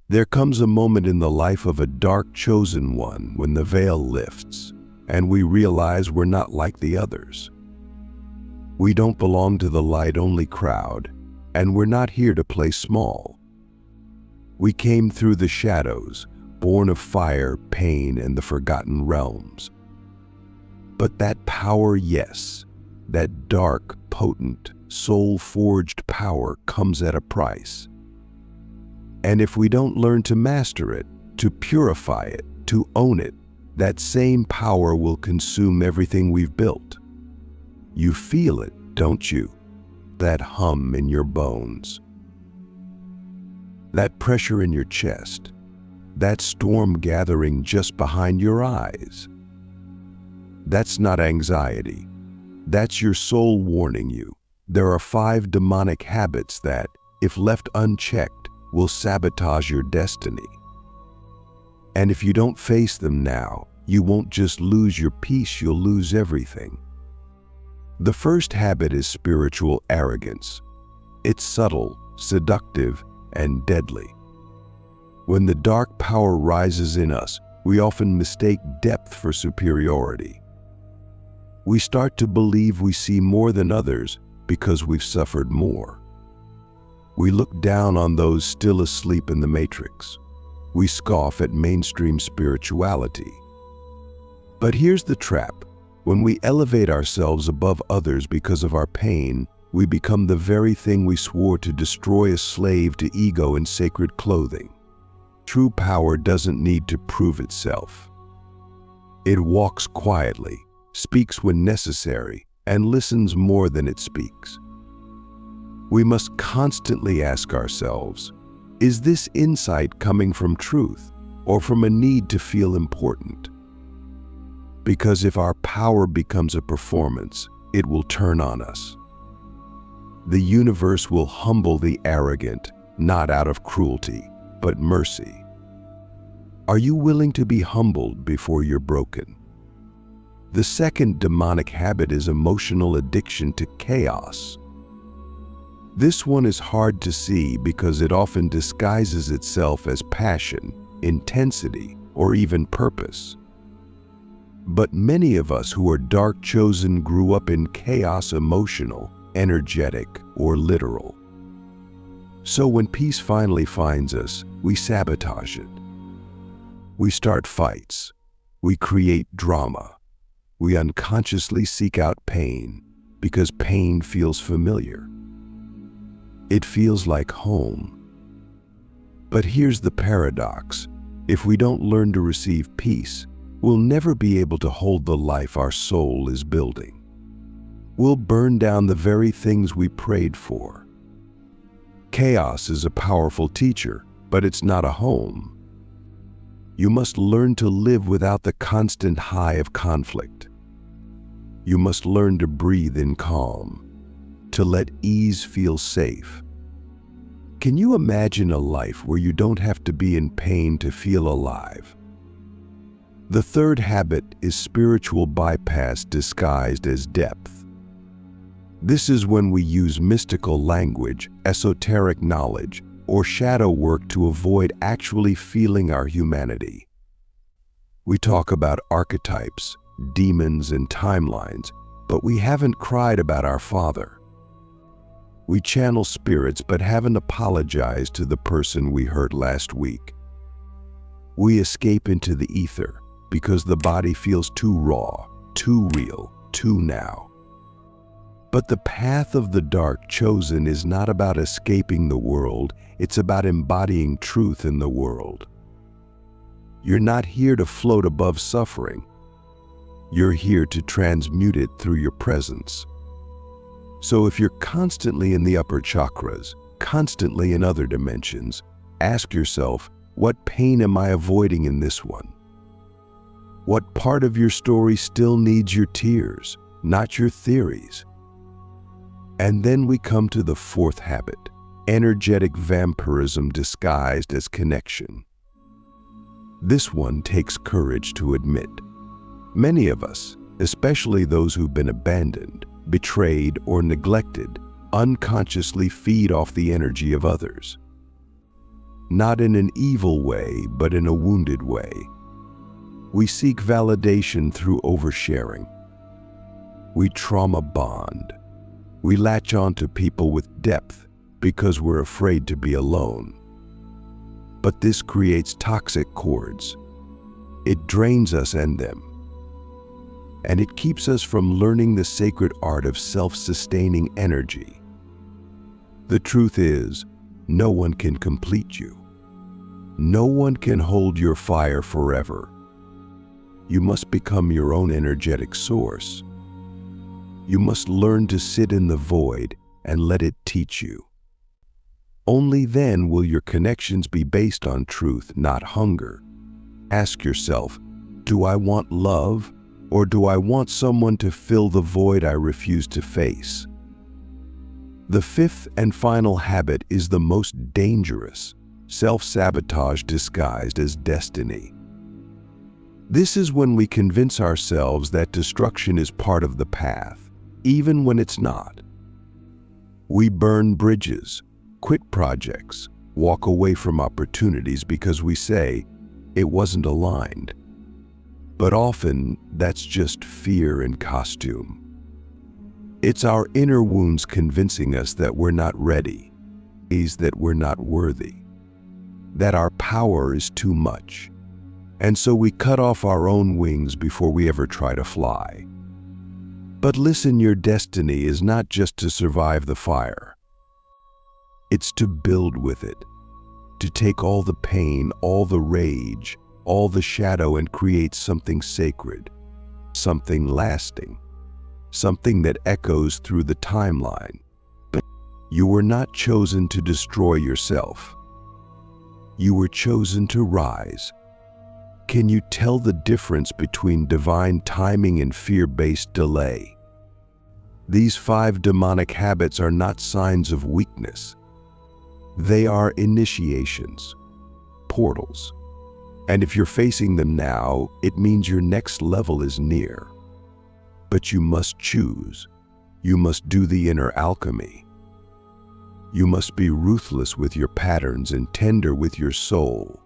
There comes a moment in the life of a dark chosen one when the veil lifts and we realize we're not like the others. We don't belong to the light-only crowd, and we're not here to play small. We came through the shadows, born of fire, pain, and the forgotten realms. But that power, yes, that dark, potent, soul-forged power comes at a price. And if we don't learn to master it, to purify it, to own it, that same power will consume everything we've built. You feel it, don't you? That hum in your bones. That pressure in your chest. That storm gathering just behind your eyes. That's not anxiety. That's your soul warning you. There are 5 demonic habits that, if left unchecked, will sabotage your destiny. And if you don't face them now, you won't just lose your peace, you'll lose everything. The first habit is spiritual arrogance. It's subtle, seductive, and deadly. When the dark power rises in us, we often mistake depth for superiority. We start to believe we see more than others because we've suffered more. We look down on those still asleep in the matrix. We scoff at mainstream spirituality. But here's the trap. When we elevate ourselves above others because of our pain, we become the very thing we swore to destroy, a slave to ego in sacred clothing. True power doesn't need to prove itself. It walks quietly, speaks when necessary, and listens more than it speaks. We must constantly ask ourselves, is this insight coming from truth or from a need to feel important? Because if our power becomes a performance, it will turn on us. The universe will humble the arrogant, not out of cruelty, but mercy. Are you willing to be humbled before you're broken? The second demonic habit is emotional addiction to chaos. This one is hard to see because it often disguises itself as passion, intensity, or even purpose. But many of us who are dark chosen grew up in chaos, emotional, energetic, or literal. So when peace finally finds us, we sabotage it. We start fights. We create drama. We unconsciously seek out pain because pain feels familiar. It feels like home. But here's the paradox. If we don't learn to receive peace, we'll never be able to hold the life our soul is building. We'll burn down the very things we prayed for. Chaos is a powerful teacher, but it's not a home. You must learn to live without the constant high of conflict. You must learn to breathe in calm, to let ease feel safe. Can you imagine a life where you don't have to be in pain to feel alive? The third habit is spiritual bypass disguised as depth. This is when we use mystical language, esoteric knowledge, or shadow work to avoid actually feeling our humanity. We talk about archetypes, demons, and timelines, but we haven't cried about our Father. We channel spirits but haven't apologized to the person we hurt last week. We escape into the ether because the body feels too raw, too real, too now. But the path of the dark chosen is not about escaping the world, it's about embodying truth in the world. You're not here to float above suffering. You're here to transmute it through your presence. So if you're constantly in the upper chakras, constantly in other dimensions, ask yourself, what pain am I avoiding in this one? What part of your story still needs your tears, not your theories? And then we come to the fourth habit, energetic vampirism disguised as connection. This one takes courage to admit. Many of us, especially those who've been abandoned, betrayed, or neglected, unconsciously feed off the energy of others. not in an evil way, but in a wounded way. We seek validation through oversharing. We trauma bond. We latch onto people with depth because we're afraid to be alone. But this creates toxic cords. It drains us and them. And it keeps us from learning the sacred art of self-sustaining energy. The truth is, no one can complete you. No one can hold your fire forever. You must become your own energetic source. You must learn to sit in the void and let it teach you. Only then will your connections be based on truth, not hunger. Ask yourself, do I want love, or do I want someone to fill the void I refuse to face? The fifth and final habit is the most dangerous: self-sabotage disguised as destiny. This is when we convince ourselves that destruction is part of the path, even when it's not. We burn bridges, quit projects, walk away from opportunities because we say it wasn't aligned. But often, that's just fear in costume. It's our inner wounds convincing us that we're not ready, that we're not worthy, that our power is too much. And so we cut off our own wings before we ever try to fly. But listen, your destiny is not just to survive the fire. It's to build with it, to take all the pain, all the rage, all the shadow and create something sacred, something lasting, something that echoes through the timeline. But you were not chosen to destroy yourself. You were chosen to rise. Can you tell the difference between divine timing and fear-based delay? These 5 demonic habits are not signs of weakness. They are initiations, portals. And if you're facing them now, it means your next level is near. But you must choose. You must do the inner alchemy. You must be ruthless with your patterns and tender with your soul.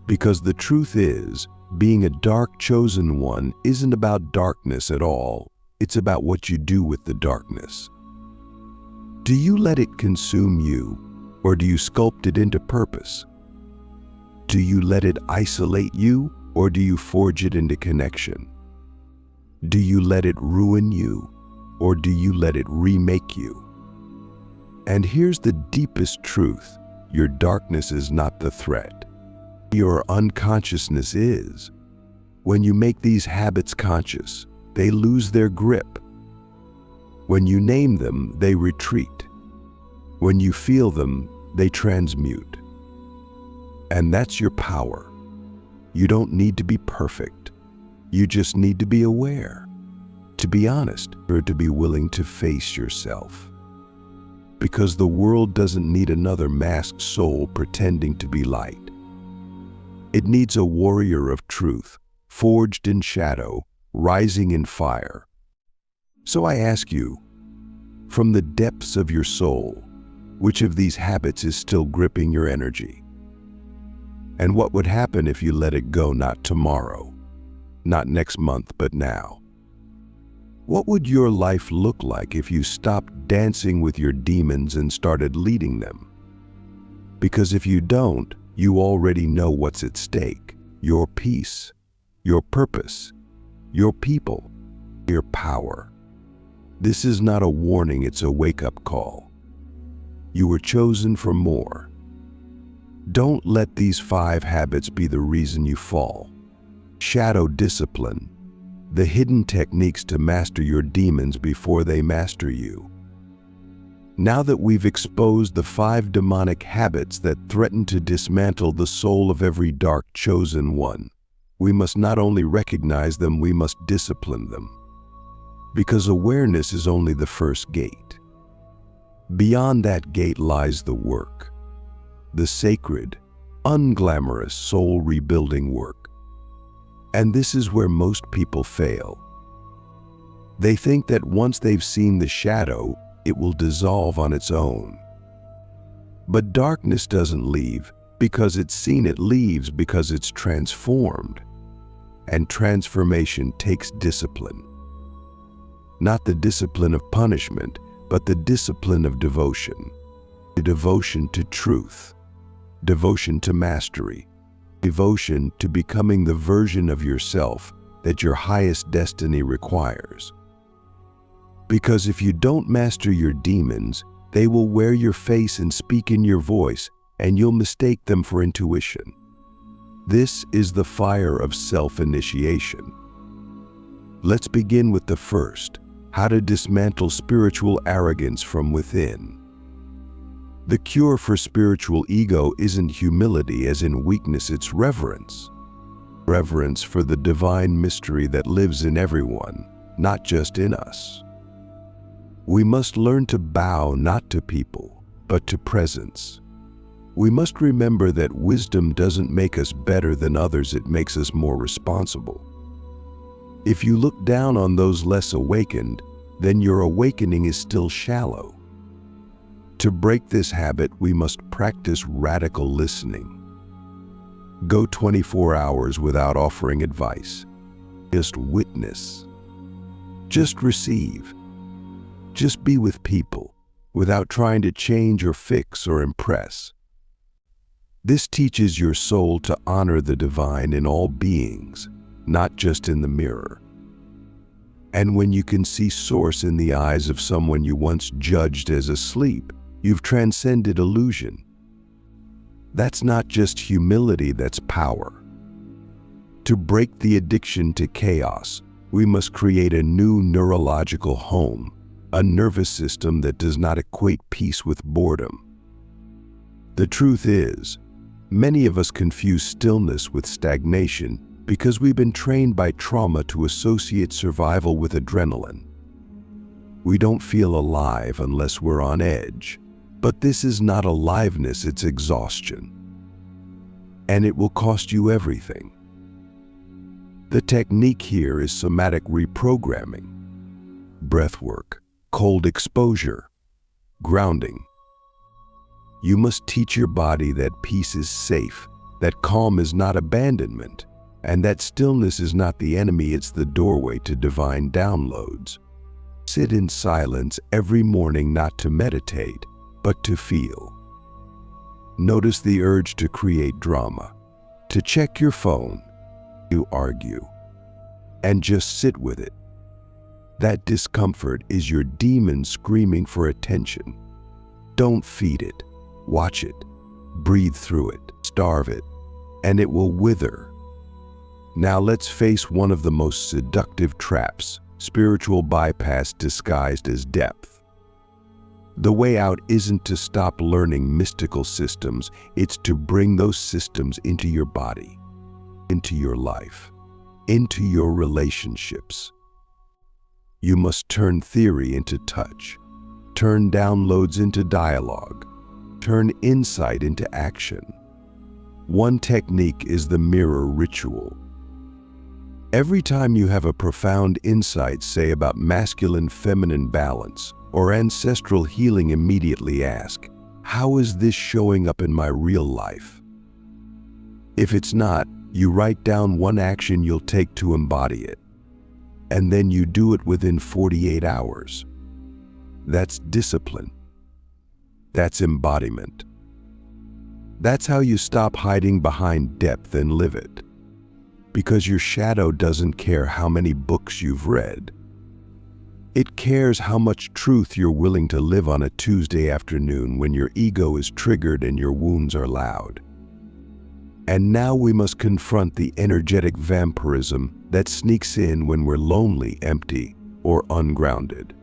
Because the truth is, being a dark chosen one isn't about darkness at all. It's about what you do with the darkness. Do you let it consume you, or do you sculpt it into purpose? Do you let it isolate you, or do you forge it into connection? Do you let it ruin you, or do you let it remake you? And here's the deepest truth: your darkness is not the threat. Your unconsciousness is. When you make these habits conscious, they lose their grip. When you name them, they retreat. When you feel them, they transmute. And that's your power. You don't need to be perfect. You just need to be aware, to be honest, or to be willing to face yourself. Because the world doesn't need another masked soul pretending to be light. It needs a warrior of truth, forged in shadow, rising in fire. So I ask you, from the depths of your soul, which of these habits is still gripping your energy? And what would happen if you let it go, not tomorrow, not next month, but now? What would your life look like if you stopped dancing with your demons and started leading them? Because if you don't, you already know what's at stake: your peace, your purpose, your people, your power. This is not a warning, it's a wake-up call. You were chosen for more. Don't let these 5 habits be the reason you fall. Shadow discipline, the hidden techniques to master your demons before they master you. Now that we've exposed the 5 demonic habits that threaten to dismantle the soul of every dark chosen one, we must not only recognize them, we must discipline them. Because awareness is only the first gate. Beyond that gate lies the work, the sacred, unglamorous soul rebuilding work. And this is where most people fail. They think that once they've seen the shadow, it will dissolve on its own. But darkness doesn't leave because it's seen, it leaves because it's transformed. And transformation takes discipline. Not the discipline of punishment, but the discipline of devotion. Devotion to truth, devotion to mastery, devotion to becoming the version of yourself that your highest destiny requires. Because if you don't master your demons, they will wear your face and speak in your voice, and you'll mistake them for intuition. This is the fire of self-initiation. Let's begin with the first, how to dismantle spiritual arrogance from within. The cure for spiritual ego isn't humility as in weakness, it's reverence. Reverence for the divine mystery that lives in everyone, not just in us. We must learn to bow not to people, but to presence. We must remember that wisdom doesn't make us better than others, it makes us more responsible. If you look down on those less awakened, then your awakening is still shallow. To break this habit, we must practice radical listening. Go 24 hours without offering advice. Just witness. Just receive. Just be with people, without trying to change or fix or impress. This teaches your soul to honor the divine in all beings, not just in the mirror. And when you can see source in the eyes of someone you once judged as asleep, you've transcended illusion. That's not just humility, that's power. To break the addiction to chaos, we must create a new neurological home, a nervous system that does not equate peace with boredom. The truth is, many of us confuse stillness with stagnation because we've been trained by trauma to associate survival with adrenaline. We don't feel alive unless we're on edge. But this is not aliveness, it's exhaustion. And it will cost you everything. The technique here is somatic reprogramming, breathwork, cold exposure, grounding. You must teach your body that peace is safe, that calm is not abandonment, and that stillness is not the enemy, it's the doorway to divine downloads. Sit in silence every morning, not to meditate, but to feel. Notice the urge to create drama, to check your phone, to argue, and just sit with it. That discomfort is your demon screaming for attention. Don't feed it, watch it, breathe through it, starve it, and it will wither. Now let's face one of the most seductive traps, spiritual bypass disguised as depth. The way out isn't to stop learning mystical systems, it's to bring those systems into your body, into your life, into your relationships. You must turn theory into touch, turn downloads into dialogue, turn insight into action. One technique is the mirror ritual. Every time you have a profound insight, say about masculine-feminine balance, or ancestral healing, immediately ask, how is this showing up in my real life? If it's not, you write down one action you'll take to embody it. And then you do it within 48 hours. That's discipline. That's embodiment. That's how you stop hiding behind depth and live it. Because your shadow doesn't care how many books you've read. It cares how much truth you're willing to live on a Tuesday afternoon when your ego is triggered and your wounds are loud. And now we must confront the energetic vampirism that sneaks in when we're lonely, empty, or ungrounded.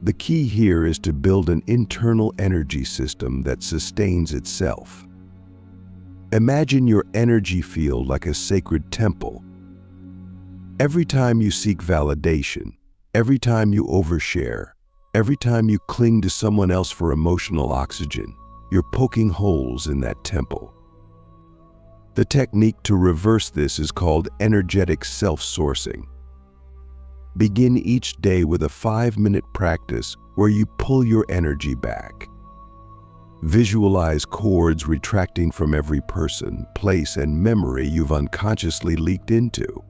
The key here is to build an internal energy system that sustains itself. Imagine your energy field like a sacred temple. Every time you seek validation, every time you overshare, every time you cling to someone else for emotional oxygen, you're poking holes in that temple. The technique to reverse this is called energetic self-sourcing. Begin each day with a 5-minute practice where you pull your energy back. Visualize cords retracting from every person, place, and memory you've unconsciously leaked into.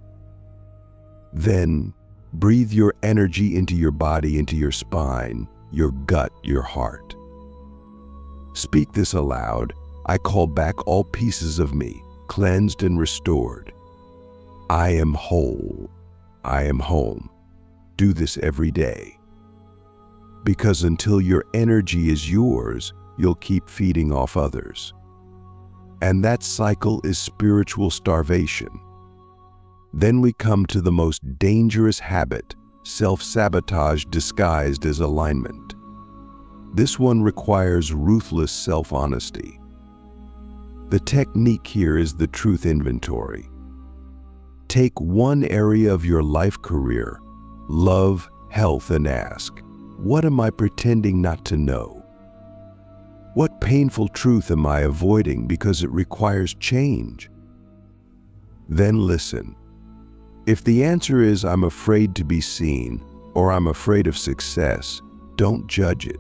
Then, breathe your energy into your body, into your spine, your gut, your heart. Speak this aloud. I call back all pieces of me, cleansed and restored. I am whole. I am home. Do this every day. Because until your energy is yours, you'll keep feeding off others. And that cycle is spiritual starvation. Then we come to the most dangerous habit, self-sabotage disguised as alignment. This one requires ruthless self-honesty. The technique here is the truth inventory. Take one area of your life, career, love, health, and ask, what am I pretending not to know? What painful truth am I avoiding because it requires change? Then listen. If the answer is I'm afraid to be seen or I'm afraid of success, don't judge it.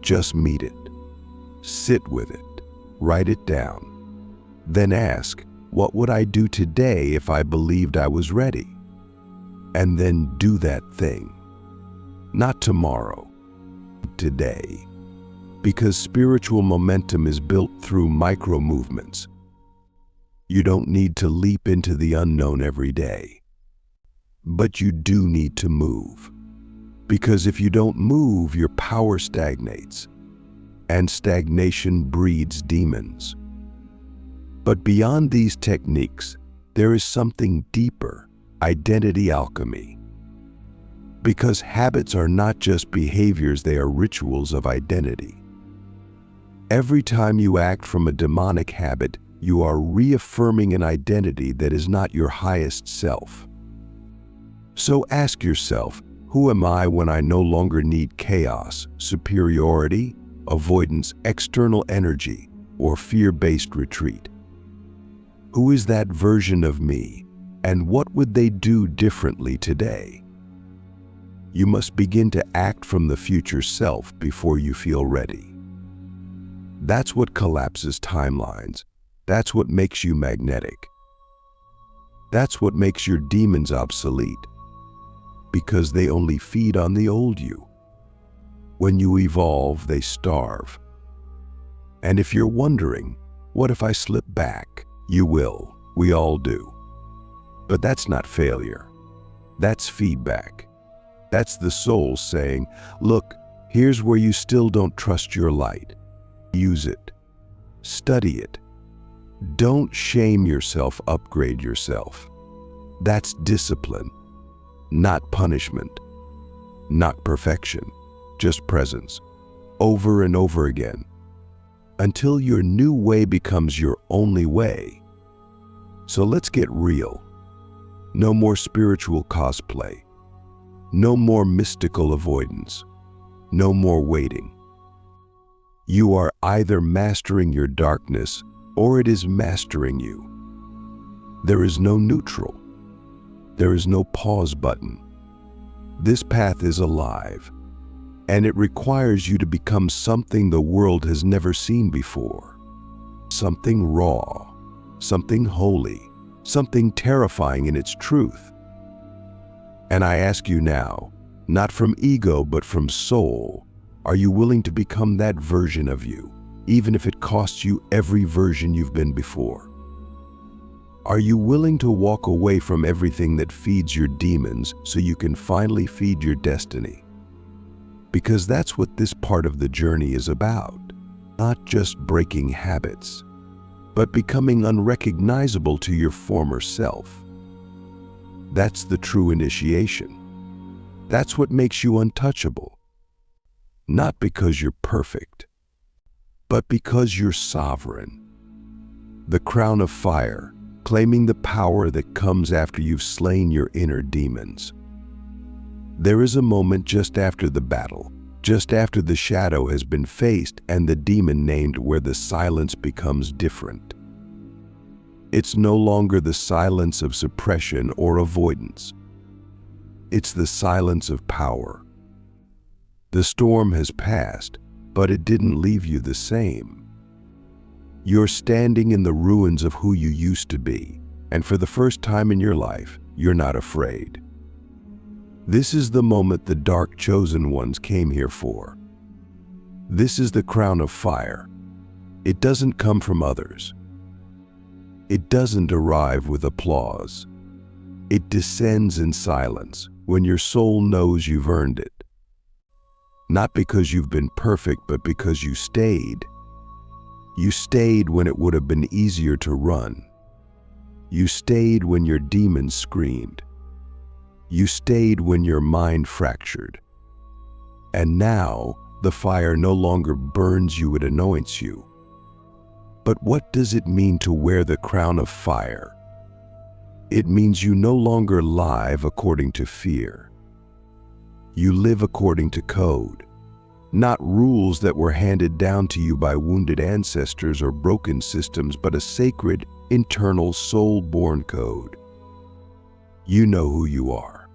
Just meet it. Sit with it. Write it down. Then ask, what would I do today if I believed I was ready? And then do that thing. Not tomorrow, today. Because spiritual momentum is built through micro movements. You don't need to leap into the unknown every day. But you do need to move. Because if you don't move, your power stagnates. And stagnation breeds demons. But beyond these techniques, there is something deeper, identity alchemy. Because habits are not just behaviors, they are rituals of identity. Every time you act from a demonic habit, you are reaffirming an identity that is not your highest self. So ask yourself, who am I when I no longer need chaos, superiority, avoidance, external energy, or fear-based retreat? Who is that version of me, and what would they do differently today? You must begin to act from the future self before you feel ready. That's what collapses timelines. That's what makes you magnetic. That's what makes your demons obsolete. Because they only feed on the old you. When you evolve, they starve. And if you're wondering, what if I slip back? You will. We all do. But that's not failure. That's feedback. That's the soul saying, look, here's where you still don't trust your light. Use it. Study it. Don't shame yourself, upgrade yourself. That's discipline, not punishment, not perfection, just presence, over and over again, until your new way becomes your only way. So let's get real. No more spiritual cosplay. No more mystical avoidance. No more waiting. You are either mastering your darkness or it is mastering you. There is no neutral. There is no pause button. This path is alive, and it requires you to become something the world has never seen before. Something raw, something holy, something terrifying in its truth. And I ask you now, not from ego but from soul, are you willing to become that version of you, even if it costs you every version you've been before? Are you willing to walk away from everything that feeds your demons so you can finally feed your destiny? Because that's what this part of the journey is about. Not just breaking habits, but becoming unrecognizable to your former self. That's the true initiation. That's what makes you untouchable. Not because you're perfect, but because you're sovereign. The crown of fire, claiming the power that comes after you've slain your inner demons. There is a moment just after the battle, just after the shadow has been faced and the demon named, where the silence becomes different. It's no longer the silence of suppression or avoidance. It's the silence of power. The storm has passed, but it didn't leave you the same. You're standing in the ruins of who you used to be, and for the first time in your life, you're not afraid. This is the moment the dark chosen ones came here for. This is the crown of fire. It doesn't come from others. It doesn't arrive with applause. It descends in silence when your soul knows you've earned it. Not because you've been perfect, but because you stayed. You stayed when it would have been easier to run. You stayed when your demons screamed. You stayed when your mind fractured. And now, the fire no longer burns you, it anoints you. But what does it mean to wear the crown of fire? It means you no longer live according to fear. You live according to code, not rules that were handed down to you by wounded ancestors or broken systems, but a sacred, internal, soul-born code. You know who you are.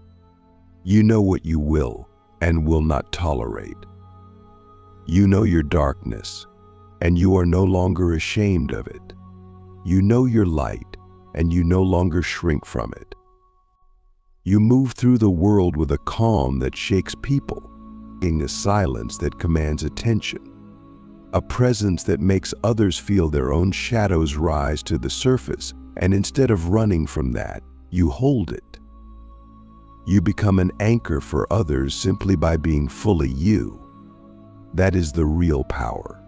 You know what you will and will not tolerate. You know your darkness, and you are no longer ashamed of it. You know your light, and you no longer shrink from it. You move through the world with a calm that shakes people, a silence that commands attention, a presence that makes others feel their own shadows rise to the surface, and instead of running from that, you hold it. You become an anchor for others simply by being fully you. That is the real power.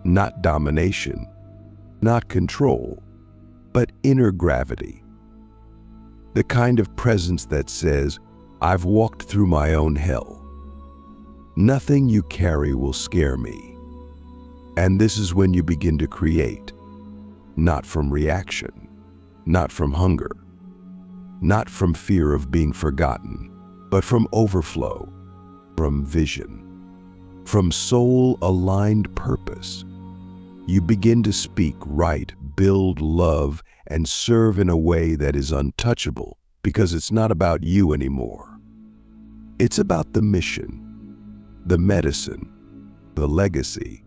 Not domination, not control, but inner gravity. The kind of presence that says, I've walked through my own hell. Nothing you carry will scare me. And this is when you begin to create, not from reaction, not from hunger, not from fear of being forgotten, but from overflow, from vision, from soul-aligned purpose. You begin to speak, write, build, love, and serve in a way that is untouchable because it's not about you anymore. It's about the mission, the medicine, the legacy.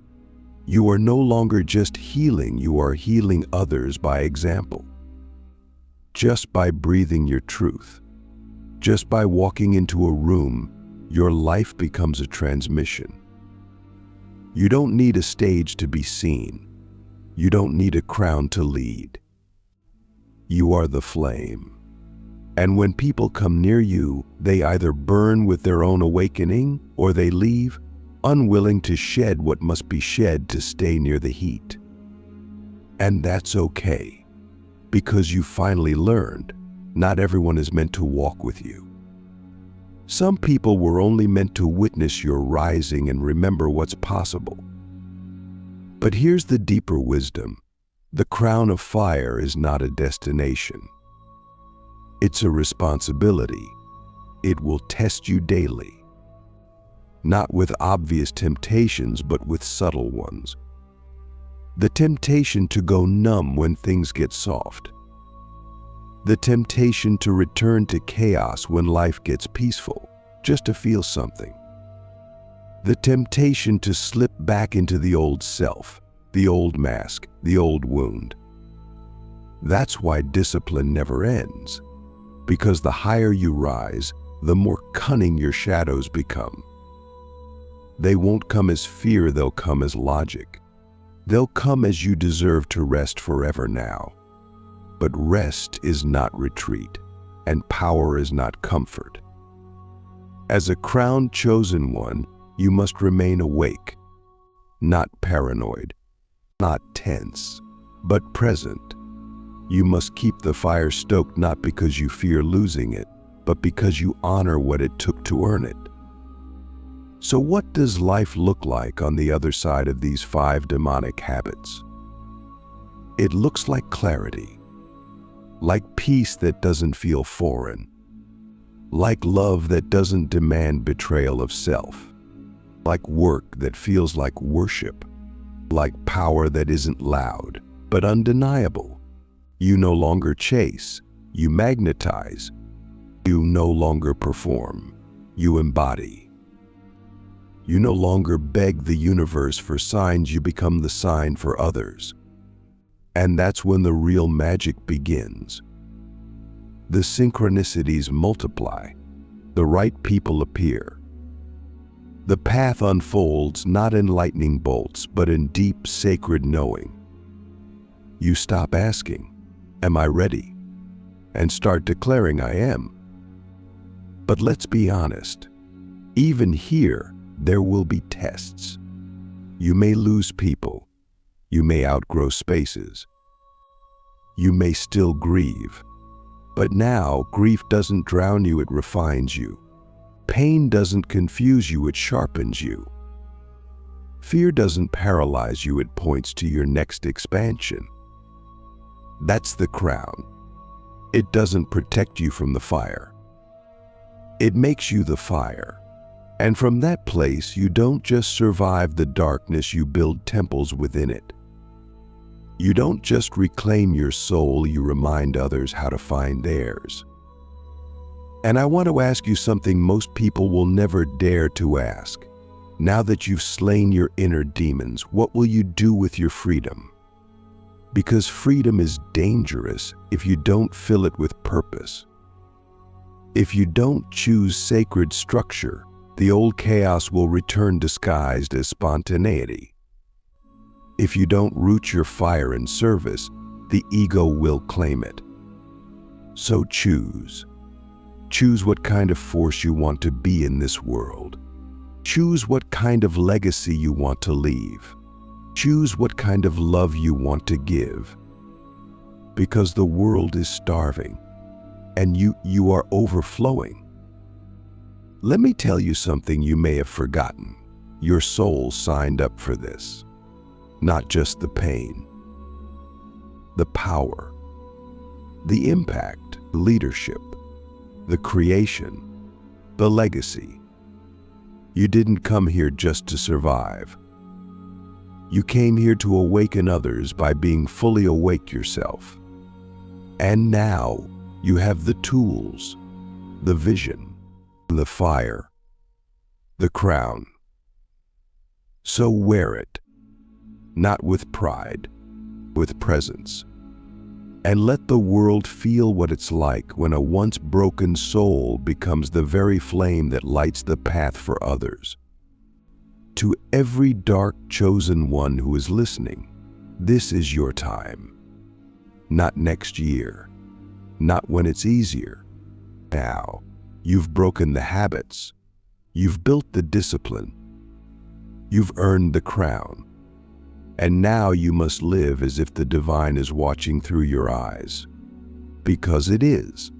You are no longer just healing, you are healing others by example. Just by breathing your truth, just by walking into a room, your life becomes a transmission. You don't need a stage to be seen. You don't need a crown to lead. You are the flame. And when people come near you, they either burn with their own awakening or they leave, unwilling to shed what must be shed to stay near the heat. And that's okay, because you finally learned not everyone is meant to walk with you. Some people were only meant to witness your rising and remember what's possible. But here's the deeper wisdom. The crown of fire is not a destination. It's a responsibility. It will test you daily. Not with obvious temptations, but with subtle ones. The temptation to go numb when things get soft. The temptation to return to chaos when life gets peaceful, just to feel something. The temptation to slip back into the old self, the old mask, the old wound. That's why discipline never ends, because the higher you rise, the more cunning your shadows become. They won't come as fear, they'll come as logic. They'll come as you deserve to rest forever now. But rest is not retreat, and power is not comfort. As a crowned chosen one, you must remain awake, not paranoid, not tense, but present. You must keep the fire stoked not because you fear losing it, but because you honor what it took to earn it. So what does life look like on the other side of these 5 demonic habits? It looks like clarity, like peace that doesn't feel foreign, like love that doesn't demand betrayal of self, like work that feels like worship, like power that isn't loud, but undeniable. You no longer chase, you magnetize. You no longer perform, you embody. You no longer beg the universe for signs, you become the sign for others. And that's when the real magic begins. The synchronicities multiply. The right people appear. The path unfolds not in lightning bolts, but in deep, sacred knowing. You stop asking, "Am I ready?" and start declaring, "I am." But let's be honest, even here, there will be tests. You may lose people. You may outgrow spaces. You may still grieve. But now, grief doesn't drown you, it refines you. Pain doesn't confuse you, it sharpens you. Fear doesn't paralyze you, it points to your next expansion. That's the crown. It doesn't protect you from the fire. It makes you the fire. And from that place, you don't just survive the darkness, you build temples within it. You don't just reclaim your soul, you remind others how to find theirs. And I want to ask you something most people will never dare to ask. Now that you've slain your inner demons, what will you do with your freedom? Because freedom is dangerous if you don't fill it with purpose. If you don't choose sacred structure, the old chaos will return disguised as spontaneity. If you don't root your fire in service, the ego will claim it. So choose. Choose what kind of force you want to be in this world. Choose what kind of legacy you want to leave. Choose what kind of love you want to give. Because the world is starving, and you are overflowing. Let me tell you something you may have forgotten. Your soul signed up for this. Not just the pain, the power, the impact, the leadership, the creation, the legacy. You didn't come here just to survive. You came here to awaken others by being fully awake yourself. And now you have the tools, the vision, the fire, the crown. So wear it, not with pride, with presence. And let the world feel what it's like when a once broken soul becomes the very flame that lights the path for others. To every dark chosen one who is listening, this is your time. Not next year, not when it's easier. Now, you've broken the habits, you've built the discipline, you've earned the crown. And now you must live as if the divine is watching through your eyes. Because it is.